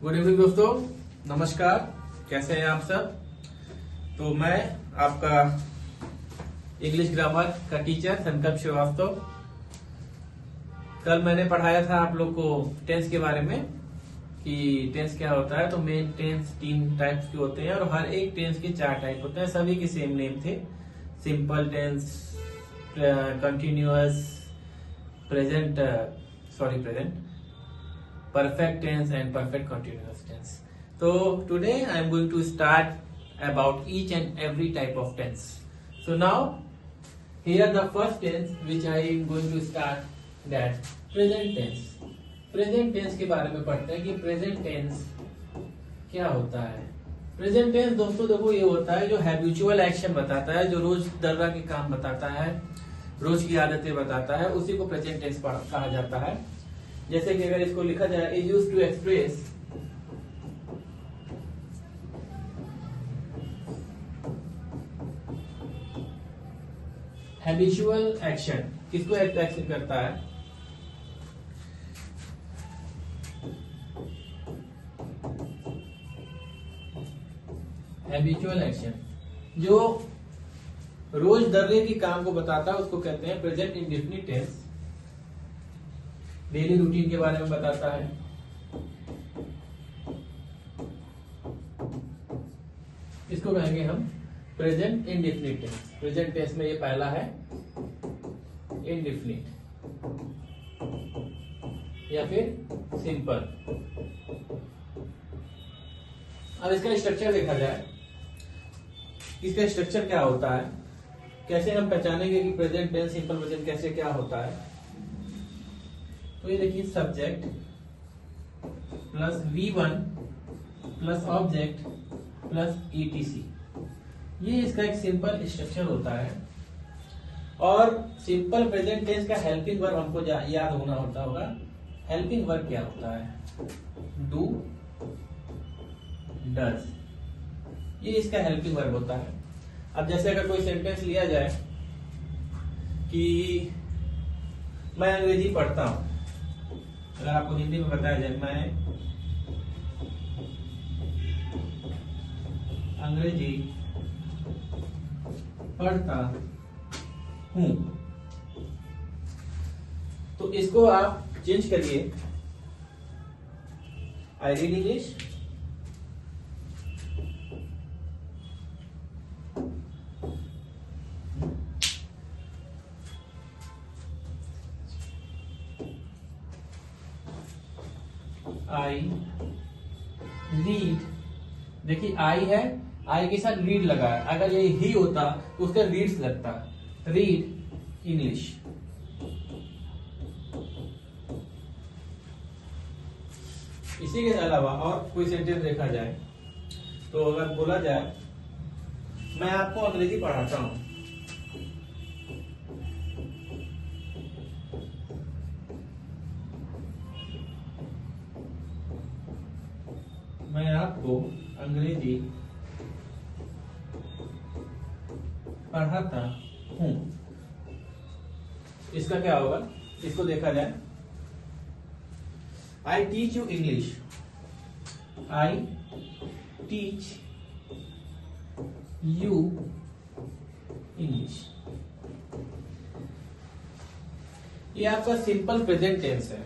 Good evening दोस्तों, नमस्कार। कैसे हैं आप सब? तो मैं आपका इंग्लिश ग्रामर का टीचर संकल्प श्रीवास्तव। कल मैंने पढ़ाया था आप लोग को टेंस के बारे में कि टेंस क्या होता है। तो मेन टेंस 3 टाइप्स के होते हैं और हर एक टेंस के 4 टाइप होते हैं। सभी के सेम नेम थे, simple tense, continuous, present perfect tense and perfect continuous tense. So today I am going to start about each and every type of tense. So now here the first tense which I am going to start, that present tense. Present tense के बारे में पढ़ते हैं कि present tense क्या होता है। Present tense दोस्तों देखो ये होता है जो हैबिचुअल एक्शन बताता है, जो रोज दर्रा के काम बताता है, रोज की आदतें बताता है, उसी को प्रेजेंट टेंस कहा जाता है। जैसे कि अगर इसको लिखा जाए, is used to express habitual action. किसको एक्शन करता है? हैबिचुअल एक्शन जो रोज दर्रे के काम को बताता है उसको कहते हैं present indefinite tense. Daily routine के बारे में बताता है। इसको कहेंगे हम present indefinite tense. Present tense में ये पहला है इंडेफिनिट या फिर सिंपल। अब इसका स्ट्रक्चर देखा जाए, इसका स्ट्रक्चर क्या होता है, कैसे हम पहचानेंगे कि प्रेजेंट टेंस सिंपल प्रेजेंट कैसे क्या होता है। तो ये देखिए, subject plus V1 plus object plus ETC, ये इसका एक सिंपल स्ट्रक्चर होता है। और सिंपल प्रेजेंट टेंस का हेल्पिंग वर्ब हमको याद होना होगा। हेल्पिंग वर्ब क्या होता है? डू, डज, ये इसका हेल्पिंग वर्ब होता है। अब जैसे अगर कोई सेंटेंस लिया जाए कि मैं अंग्रेजी पढ़ता हूं, अगर आपको हिंदी में बताया जाए मैं अंग्रेजी पढ़ता हूं, तो इसको आप चेंज करिए, I read English. I read, देखिए आई है, आई के साथ रीड लगा है। अगर ये ही होता तो उसका रीड्स लगता, रीड इंग्लिश। इसी के अलावा और कोई सेंटेंस देखा जाए तो अगर बोला जाए मैं आपको अंग्रेजी पढ़ाता हूं, मैं आपको अंग्रेजी पढ़ाता हूं, इसका क्या होगा? इसको देखा जाए, I teach you English, I teach you English. ये आपका सिंपल प्रेजेंट टेंस है।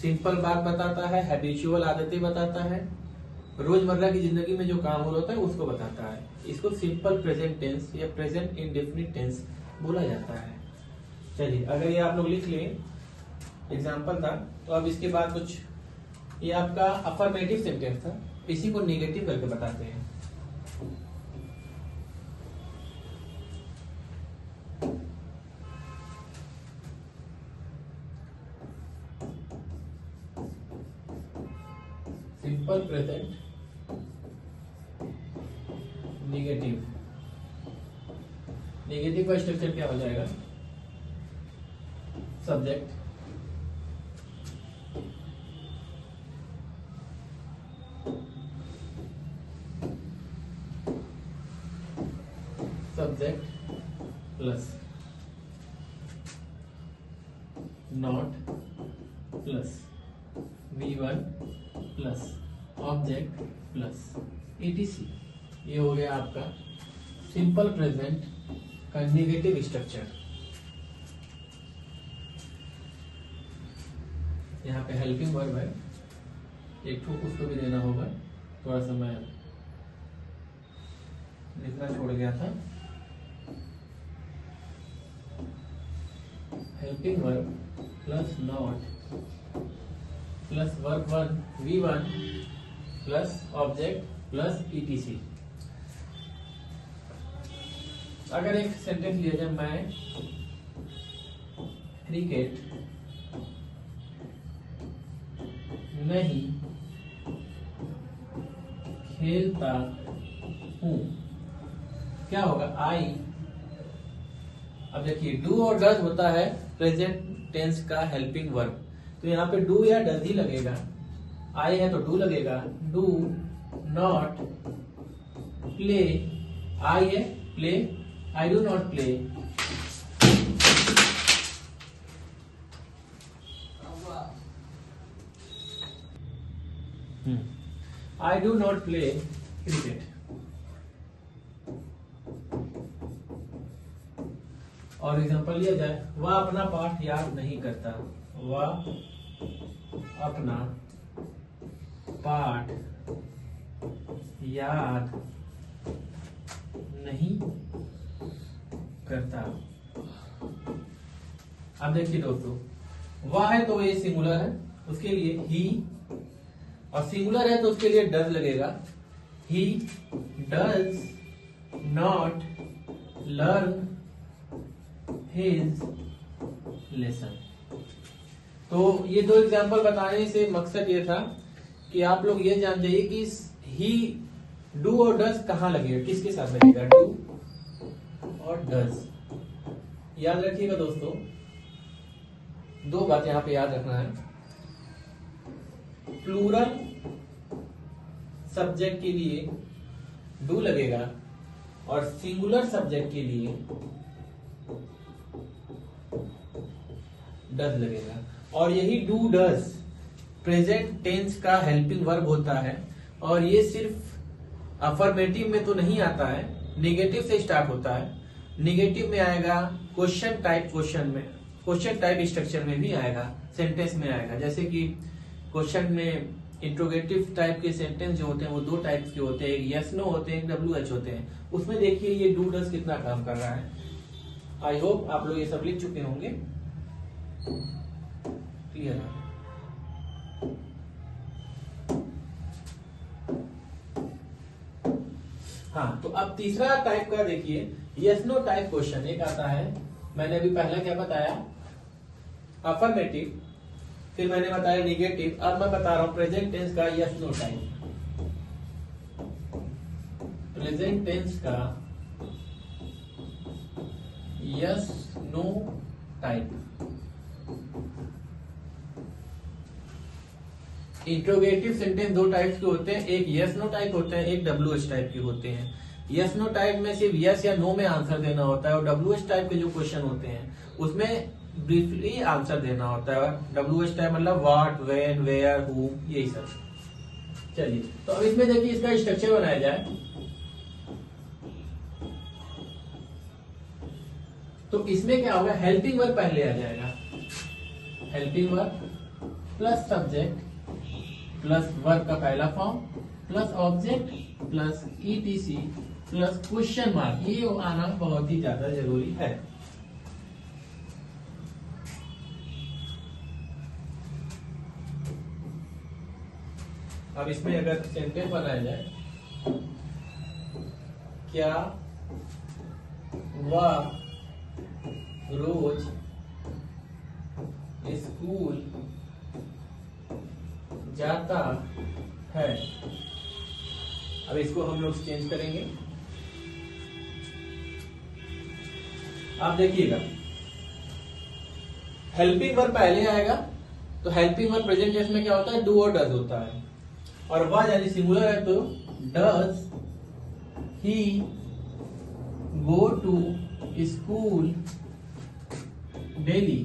सिंपल बात बताता है, हैबिचुअल आदतें बताता है, रोजमर्रा की जिंदगी में जो काम हो रहा होता है उसको बताता है। इसको सिंपल प्रेजेंट टेंस या प्रेजेंट इंडेफिनिट टेंस बोला जाता है। चलिए, अगर ये आप लोग लिख लें, एग्जांपल था, तो अब इसके बाद कुछ, ये आपका अफर्मेटिव सेंटेंस था, इसी को नेगेटिव करके बताते हैं। Simple present negative. नेगेटिव का स्ट्रक्चर क्या हो जाएगा? Subject plus not plus V1 plus object plus etc। ये हो गया आपका सिंपल प्रेजेंट का नेगेटिव स्ट्रक्चर। यहाँ पे हेल्पिंग वर्ब है, एक ठोक उसको भी देना होगा, थोड़ा सा मैं लिखना छोड़ गया था। Helping verb plus not plus verb one V1 plus object plus etc। अगर एक सेंटेंस लिया जाए, मैं क्रिकेट नहीं खेलता हूं, क्या होगा? आई। अब देखिए डू और डज होता है प्रेजेंट टेंस का हेल्पिंग वर्ब, तो यहाँ पे डू या डज ही लगेगा। आई है तो डू लगेगा। डू नॉट प्ले, आई है play, I do not play. I do not play cricket. और एग्जांपल लिया जाए, वह अपना पाठ याद नहीं करता, वह अपना पाठ याद नहीं करता। अब देखिए दोस्तों, वह है तो ये सिंगुलर है, उसके लिए ही, और सिंगुलर है तो उसके लिए डज लगेगा। He does not learn his lesson. तो ये दो एग्जाम्पल बताने से मकसद ये था कि आप लोग ये जान जाइए कि ही, डू और डज कहाँ लगेगा, किसके साथ लगेगा, डू और डज। याद रखिएगा दोस्तों, दो बात यहाँ पे याद रखना है। प्लूरल सब्जेक्ट के लिए डू लगेगा और सिंगुलर सब्जेक्ट के लिए डज लगेगा। और यही डू डज प्रेजेंट टेंस का हेल्पिंग वर्ब होता है, और ये सिर्फ अफर्मेटिव में तो नहीं आता है, नेगेटिव से स्टार्ट होता है। नेगेटिव में आएगा, क्वेश्चन टाइप क्वेश्चन में, क्वेश्चन टाइप स्ट्रक्चर में भी आएगा, सेंटेंस में आएगा। जैसे कि क्वेश्चन में इंट्रोगेटिव टाइप के सेंटेंस जो होते हैं वो दो टाइप के होते हैं, एक यस नो होते हैं, एक WH होते हैं। उसमें देखिए ये डू डज कितना काम कर रहा है। आई होप आप लोग ये सब लिख चुके होंगे, क्लियर है। हाँ, तो अब तीसरा टाइप का देखिए, यस नो टाइप क्वेश्चन एक आता है। मैंने अभी पहला क्या बताया, अफर्मेटिव, फिर मैंने बताया निगेटिव, अब मैं बता रहा हूं प्रेजेंट टेंस का yes no type. Present tense का yes no type. Interrogative sentence दो टाइप्स के होते हैं, एक यस नो टाइप होते हैं, एक WH टाइप के होते हैं। यस नो टाइप में सिर्फ यस या नो में आंसर देना होता है, और WH टाइप के जो क्वेश्चन होते हैं उसमें ब्रीफली आंसर देना होता है। WH टाइप मतलब व्हाट, व्हेन, वेयर, हूम, यही सब। चलिए, तो अब इसमें देखिए इसका स्ट्रक्चर बनाया जाए, तो इसमें क्या होगा, हेल्पिंग वर्ब पहले आ जाएगा। Helping verb plus subject plus verb का पहला form plus object plus ETC plus question mark, ये आना बहुत ही ज्यादा जरूरी है। अब इसमें अगर सेंटेंस बनाया जाए, क्या वह रोज स्कूल जाता है। अब इसको हम लोग चेंज करेंगे। आप देखिएगा, हेल्पिंग वर्ब पहले आएगा, तो हेल्पिंग वर्ब प्रेजेंट टेंस में क्या होता है, डू और डज होता है, और वह यदि सिंगुलर है तो does he go to school daily,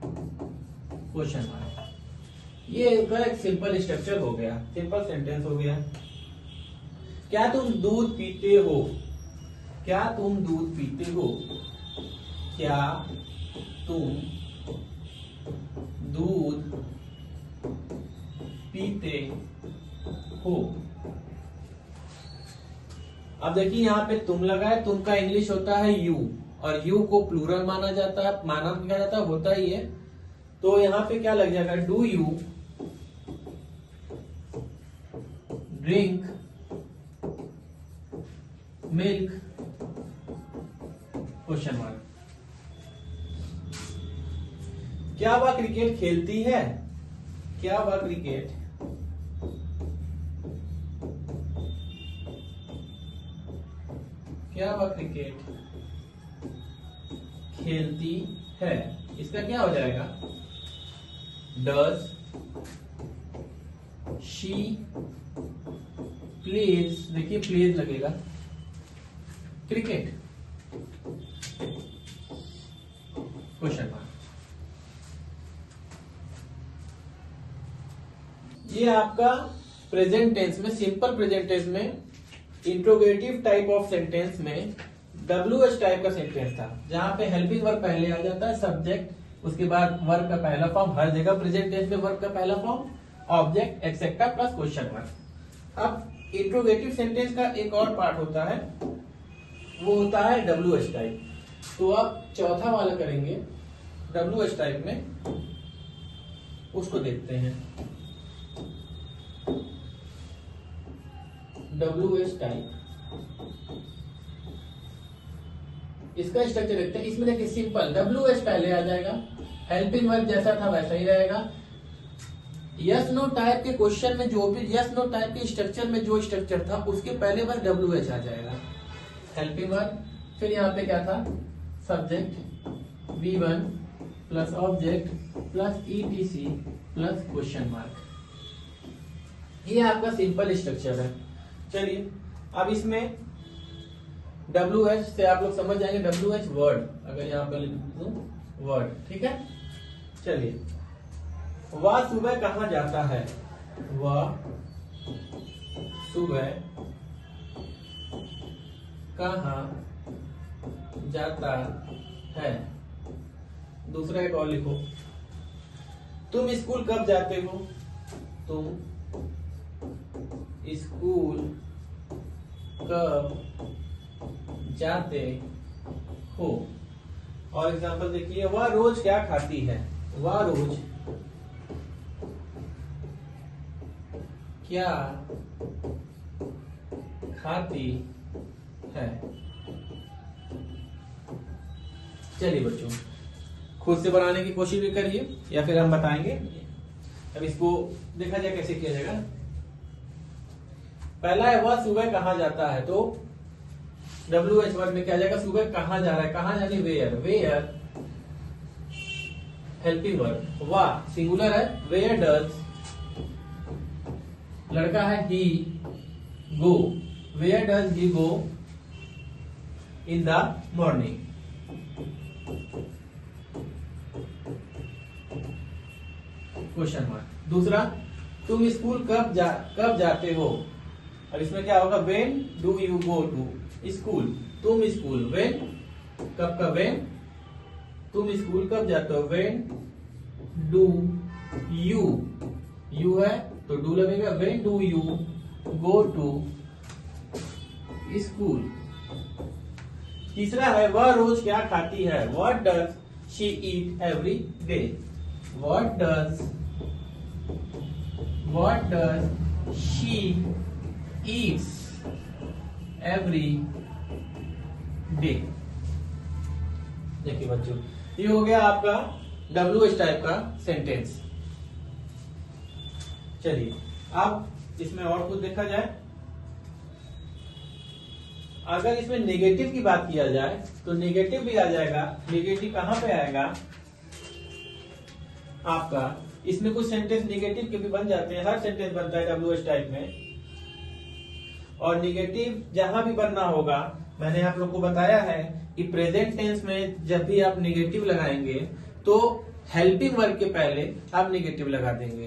question mark. ये उसका एक सिंपल स्ट्रक्चर हो गया, सिंपल सेंटेंस हो गया। क्या तुम दूध पीते हो? क्या तुम दूध पीते हो? क्या तुम दूध पीते हो? अब देखिए यहाँ पे तुम लगा है, तुम का इंग्लिश होता है यू, और यू को प्लूरल माना जाता है, माना क्या जाता है, होता ही है। तो यहाँ पे क्या लग जाएगा, do you drink milk, question mark. क्या वह क्रिकेट खेलती है? क्या वह क्रिकेट क्या वह क्रिकेट खेलती है? इसका क्या हो जाएगा, डज शी प्लेज, देखिए प्लेज लगेगा, क्रिकेट, क्वेश्चन मार्क। ये आपका प्रेजेंट टेंस में, सिंपल प्रेजेंट टेंस में, इंट्रोगेटिव टाइप ऑफ सेंटेंस में WH टाइप का सेंटेंस था, जहां पे हेल्पिंग वर्ब पहले आ जाता है, सब्जेक्ट, उसके बाद वर्ब का पहला फॉर्म, हर जगह प्रेजेंट टेंस में वर्ब का पहला form, object etcetera plus question mark. अब इंट्रोगेटिव सेंटेंस का एक और पार्ट होता है, वो होता है WH टाइप। तो आप चौथा वाला करेंगे WH टाइप में, उसको देखते हैं। WH टाइप, इसका स्ट्रक्चर देखते हैं। इसमें देखिए सिंपल WH पहले आ जाएगा, हेल्पिंग वर्ब जैसा था वैसा ही रहेगा। यस नो टाइप के क्वेश्चन में जो भी यस नो टाइप के स्ट्रक्चर में जो स्ट्रक्चर था उसके पहले बस WH आ जाएगा, हेल्पिंग वर्ब। फिर यहाँ पे क्या था, subject V1 plus object plus ETC plus question mark. ये आपका सिंपल स्ट्रक्चर है। चलिए अब इसमें WH से आप लोग समझ जाएंगे, WH वर्ड, अगर यहाँ पर लिख दूं वर्ड, ठीक है। चलिए, वह सुबह कहाँ जाता है? वह सुबह कहाँ जाता है? दूसरा एक और लिखो, तुम स्कूल कब जाते हो? तुम स्कूल कब जाते हो? और एग्जांपल देखिए, वह रोज क्या खाती है? वह रोज क्या खाती है? चलिए बच्चों, खुद से बनाने की कोशिश भी करिए या फिर हम बताएंगे। अब इसको देखा जाए कैसे किया जाएगा। पहला है वह सुबह कहाँ जाता है, तो WH वर्ड में क्या जाएगा, सुबह कहाँ जा रहा है, कहाँ यानी वेयर, वेयर हेल्पिंग वर्ब, वह सिंगुलर है, वेयर डज, लड़का है he go, where does he go in the morning. Question mark. दूसरा, तुम स्कूल कब जाते हो? और इसमें क्या होगा, when do you go to school, तुम स्कूल, व्हेन कब का व्हेन, तुम स्कूल कब जाते हो, व्हेन डू यू है तो डू लगेगा, when do you go to school. तीसरा है वह रोज क्या खाती है, what does she eat every day, what does she eats every day. देखिए बच्चों, ये हो गया आपका WH टाइप का सेंटेंस। चलिए अब इसमें और कुछ देखा जाए। अगर इसमें नेगेटिव की बात किया जाए तो नेगेटिव भी आ जाएगा। नेगेटिव कहां पे आएगा आपका, इसमें कुछ सेंटेंस नेगेटिव के भी बन जाते हैं, हर सेंटेंस बनता है WH टाइप में। और नेगेटिव जहां भी बनना होगा, मैंने आप लोग को बताया है कि प्रेजेंट टेंस में जब भी आप नेगेटिव लगाएंगे तो हेल्पिंग वर्ब के पहले आप नेगेटिव लगा देंगे।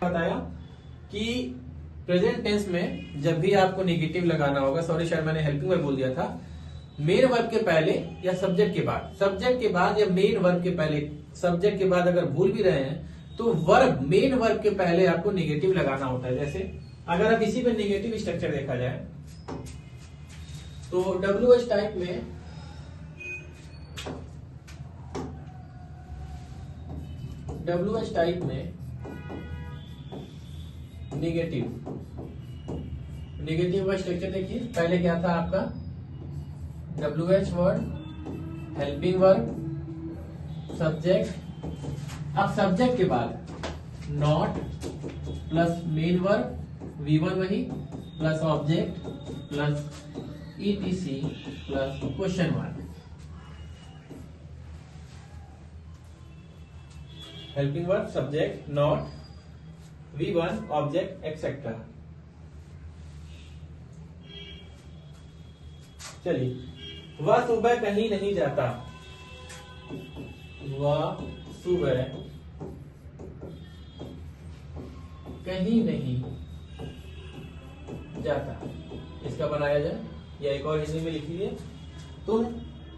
बताया कि प्रेजेंट टेंस में जब भी आपको नेगेटिव लगाना होगा, सॉरी शायद मैंने हेल्पिंग वर्ब बोल दिया था, मेन वर्ब के पहले या सब्जेक्ट के बाद, सब्जेक्ट के बाद या मेन वर्ब के पहले, सब्जेक्ट के बाद अगर भूल भी रहे हैं तो वर्ब, मेन वर्ब के पहले आपको नेगेटिव लगाना होता है। जैसे अगर अब इसी पे नेगेटिव स्ट्रक्चर देखा जाए तो WH टाइप में नेगेटिव का स्ट्रक्चर देखिए, पहले क्या था आपका WH word, helping verb, subject. अब सब्जेक्ट के बाद not plus main verb V1 वही plus object plus ETC plus question mark. Helping verb, subject, not, V1, object etcetera. चलिए, वह सुबह कहीं नहीं जाता, वह सुबह कहीं नहीं जाता। इसका बनाया जाए या एक और हिंदी में लिख लीजिए, तुम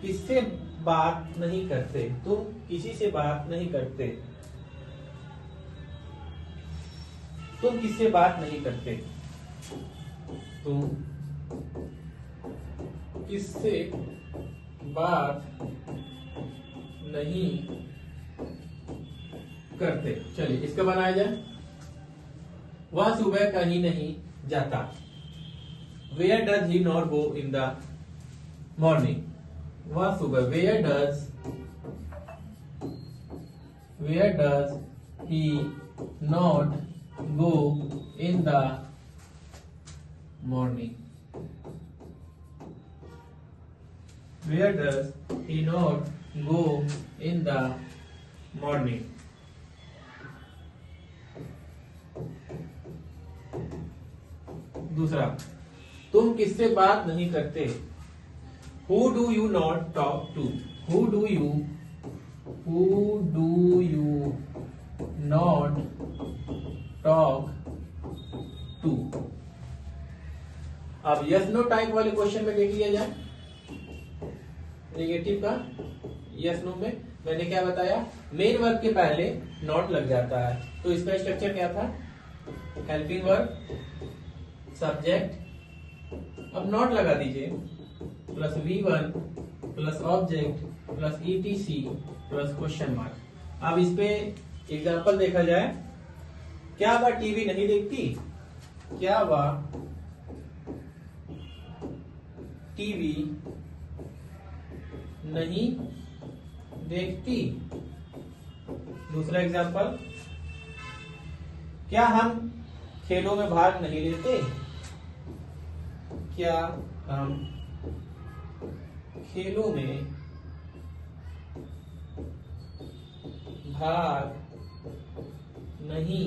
किससे बात नहीं करते, तुम किसी से बात नहीं करते, तुम किससे बात नहीं करते, तुम किससे बात नहीं करते। चलिए इसका बनाया जाए, वह सुबह कहीं नहीं जाता, where does he not go in the morning, वह सुबह, where does he not go in the morning, where does he not go in the morning। दूसरा, तुम किससे बात नहीं करते, who do you not talk to, who do you not talk to। अब yes no type वाले question में देख लिया जाए, नेगेटिव का यस नो में मैंने क्या बताया, मेन वर्ब के पहले नॉट लग जाता है, तो इसका स्ट्रक्चर क्या था, हेल्पिंग वर्ब, सब्जेक्ट, अब नॉट लगा दीजिए, plus V1 plus object plus ETC plus question mark. अब इस पे एग्जाम्पल देखा जाए, क्या वह टीवी नहीं देखती, क्या वह टीवी नहीं देखती। दूसरा एग्जाम्पल, क्या हम खेलों में भाग नहीं लेते, क्या हम खेलों में भाग नहीं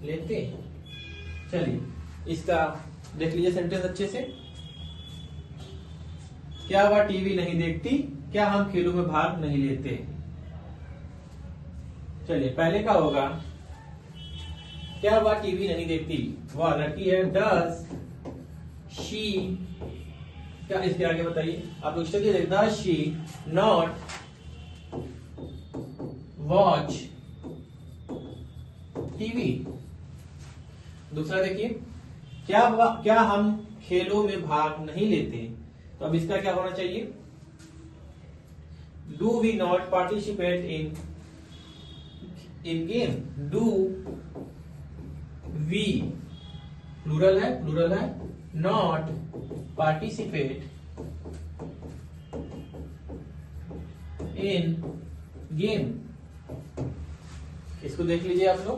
लेते। चलिए इसका देख लीजिए सेंटेंस अच्छे से, क्या वह टीवी नहीं देखती, क्या हम खेलों में भाग नहीं लेते। चलिए पहले का होगा, क्या वह टीवी नहीं देखती, वह लड़की है, डज शी, क्या इसके आगे बताइए आप लोग, does she not watch TV. दूसरा देखिए, क्या हम खेलों में भाग नहीं लेते, तो अब इसका क्या होना चाहिए, do we not participate in game, do we plural है, नॉट पार्टिसिपेट इन गेम। इसको देख लीजिए आप लोग,